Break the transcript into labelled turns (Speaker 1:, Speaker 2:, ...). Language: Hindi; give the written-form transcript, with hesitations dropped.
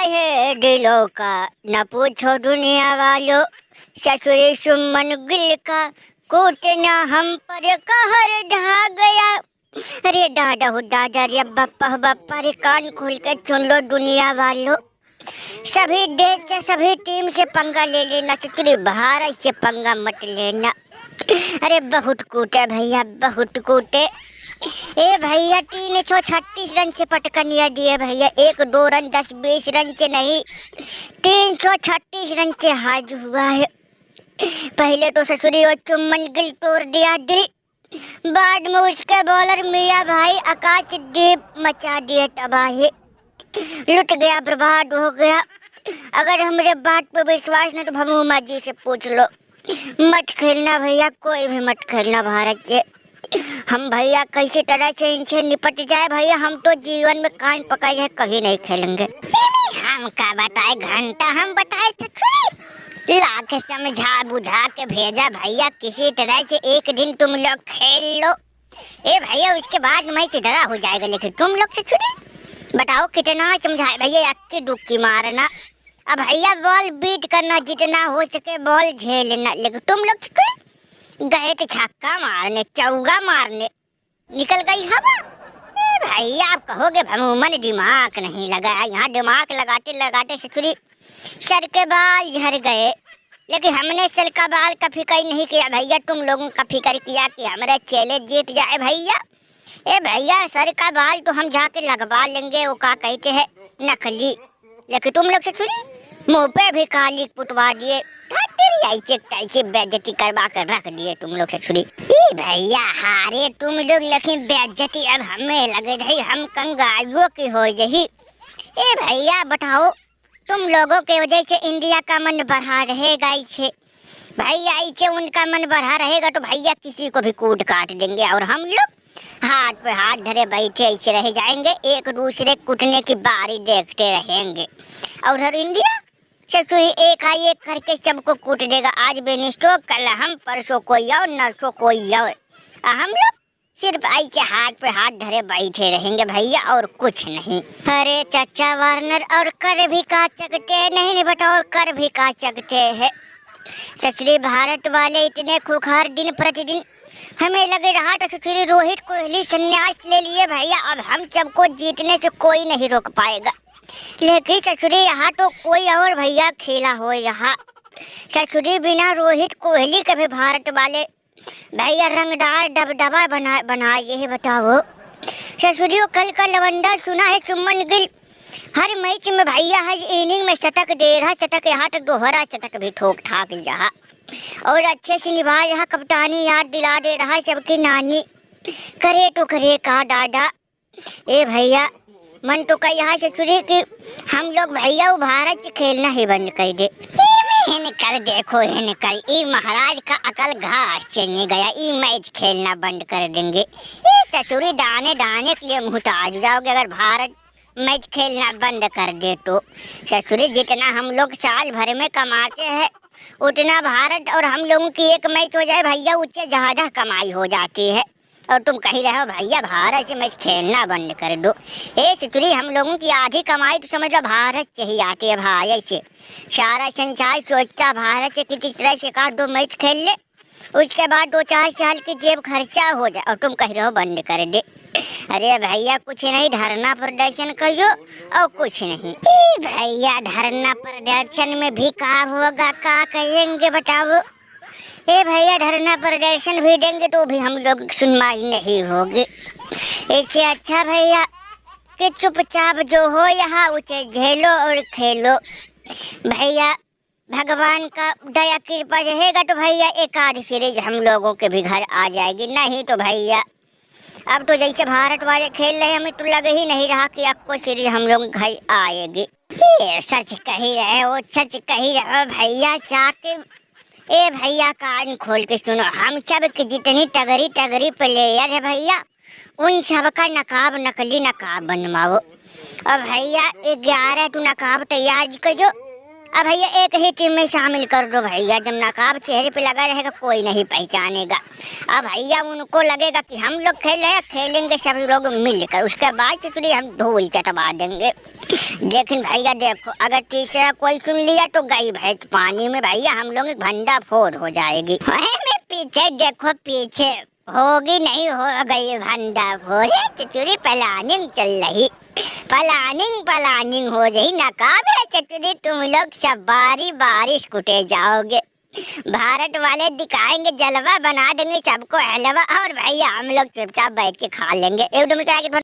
Speaker 1: है दिलों का, न पूछो दुनिया वालों। ससुरे सुमन गिल का, कूटना हम पर कहर ढा गया। अरे दादा हो दादा रे बप्पा रे, कान खोल के सुन लो दुनिया वालों। सभी देश से सभी टीम से पंगा ले लेना, चतुरी भारत से पंगा मत लेना। अरे बहुत कूटे भैया, बहुत कूटे। ए भैया 336 रन से पटकनिया दिए भैया, 1-2 रन 10-20 रन से नहीं, 336 रन से हाज हुआ है। पहले तो ससुरी और चुम्बन गिल तोड़ दिया दिल, बाद में उसके बॉलर मियां भाई आकाशदीप मचा दिए तबाही। लुट गया, बर्बाद हो गया। अगर हमारे बात पे विश्वास नहीं तो भमूमा जी से पूछ लो। मत खेलना भैया, कोई भी मत खेलना भारत से। हम भैया किसी तरह से इनसे निपट जाए भैया, हम तो जीवन में कान पकाए है कभी नहीं खेलेंगे। हम का बताए घंटा, हम बताए लाख समझा बुझा के भेजा भैया, किसी तरह से एक दिन तुम लोग खेल लो। ए भैया उसके बाद मैच डरा हो जाएगा, लेकिन तुम लोग से छुड़ी बताओ कितना समझाए भैया, अक्की डुक्की मारना। अब भैया बॉल बीट करना, जितना हो सके बॉल झेलना, लेकिन तुम लोग गए थे छक्का मारने, चौगा मारने, निकल गई हवा। भैया आप कहोगे भमूमन दिमाग नहीं लगाया, यहाँ दिमाग लगाते लगाते ससुरी सर के बाल झड़ गए। लेकिन हमने सर का बाल का फिक्र नहीं किया भैया, तुम लोगों का फिक्र किया कि हमारे चेले जीत जाए भैया। ए भैया सर का बाल तो हम जाके लगवा लेंगे, वो क्या कहते हैं नकली, लेकिन तुम लोग ससुरी मुँह पे भी काली पुटवा दिए, ऐसे बेइज्जती करवा कर रख दिए तुम लोग ससुरी। भैया हारे तुम लोग, लेकिन बेइज्जती अब हमें लगे रही, हम कंगालियों की हो यही। ए भैया बताओ, तुम लोगों के वजह से इंडिया का मन बढ़ा रहेगा इसे भैया, इसे उनका मन बढ़ा रहेगा तो भैया किसी को भी कूट काट देंगे, और हम लोग हाथ पे हाथ धरे बैठे ऐसे रह जाएंगे, एक दूसरे कूटने की बारी देखते रहेंगे। और उधर इंडिया ससुरी एक करके सबको कूट देगा, आज बेनिस्टो, कल हम, परसों कोई और, नरसों कोई और। हम लोग सिर्फ ऐसे हाथ पे हाथ धरे बैठे रहेंगे भैया, और कुछ नहीं। अरे चाचा वार्नर, और कर भी का सकते नहीं बताओ, कर भी का सकते हैं। ससुरी भारत वाले इतने खुखार दिन प्रतिदिन, हमें लगे रहा था ससुरी रोहित कोहली संन्यास ले लिए भैया, अब हम सबको जीतने से कोई नहीं रोक पाएगा। लेकिन ससुरी यहाँ तो कोई और भैया खेला हो, यहाँ ससुरी बिना रोहित कोहली के भी भारत वाले भैया रंगदार दबदबा बनाए है। बताओ ससुरी कल का लवंडा सुना है, सुमन गिल हर मैच में भैया हर इनिंग में शतक दे रहा, शतक यहाँ तक दोहरा शतक भी ठोक ठाक यहाँ, और अच्छे से निभा यहाँ, कप्तानी याद दिला दे रहा सबकी नानी। करे तो करे का दादा, ए भैया मन तो कही यहाँ ससुरी कि हम लोग भैया वो भारत से खेलना ही बंद कर दे। कर देखो निकल, ई महाराज का अकल घास से नहीं गया, ई मैच खेलना बंद कर देंगे। ससुरी दाने दाने के लिए मुहताज हो जाओगे अगर भारत मैच खेलना बंद कर दे तो। ससुरी जितना हम लोग साल भर में कमाते हैं उतना भारत और हम लोगों की एक मैच हो जाए भैया, उससे ज़्यादा कमाई हो जाती है, और तुम कही रहे हो भैया भारत से मैच खेलना बंद कर दो। ए ससुरी हम लोगों की आधी कमाई तो समझ लो भारत से ही आती है, भारत से सारा संसार सोचता भारत से किस तरह से का 2 मैच खेल ले, उसके बाद 2-4 साल की जेब खर्चा हो जाए, और तुम कह रहे हो बंद कर दे। अरे भैया कुछ नहीं, धरना प्रदर्शन करो और कुछ नहीं। भैया धरना प्रदर्शन में भी का होगा, का कहेंगे बताओ। ए भैया धरना प्रदर्शन भी देंगे तो भी हम लोग सुनवाई नहीं होगी। इससे अच्छा भैया कि चुपचाप जो हो यहाँ उसे झेलो और खेलो। भैया भगवान का दया कृपा रहेगा तो भैया एक आध सीरीज हम लोगों के भी घर आ जाएगी, नहीं तो भैया अब तो जैसे भारत वाले खेल रहे हमें तो लग ही नहीं रहा कि आपको सीरीज हम लोग घर आएगी। सच कही रहे हो, सच कही रहे हो भैया साकिब। ए भैया कान खोल के सुनो, हम सब की जितनी टगरी टगरी प्लेयर है भैया उन सब का नकाब नकली नकाब बनवाओ, और भैया 11 तो नकाब तैयार करो, अब भैया एक ही टीम में शामिल कर दो भैया, जब नकाब चेहरे पे लगा रहेगा कोई नहीं पहचानेगा। अब भैया उनको लगेगा कि हम लोग खेल रहे हैं, खेलेंगे सभी लोग मिलकर, उसके बाद चुचड़ी हम धूल चटवा देंगे। लेकिन भैया देखो, अगर तीसरा कोई सुन लिया तो गई भैंस पानी में भैया, हम लोग भंडा फोड़ हो जाएगी। मैं पीछे देखो, पीछे होगी नहीं हो गई भंडा फोड़, चुचड़ी प्लानिंग चल रही, प्लानिंग हो रही। नकाब है चतुरी, तुम लोग सब बारी बारिश कुटे जाओगे, भारत वाले दिखाएंगे जलवा, बना देंगे सबको हलवा, और भैया हम लोग चुपचाप बैठ के खा लेंगे एकदम।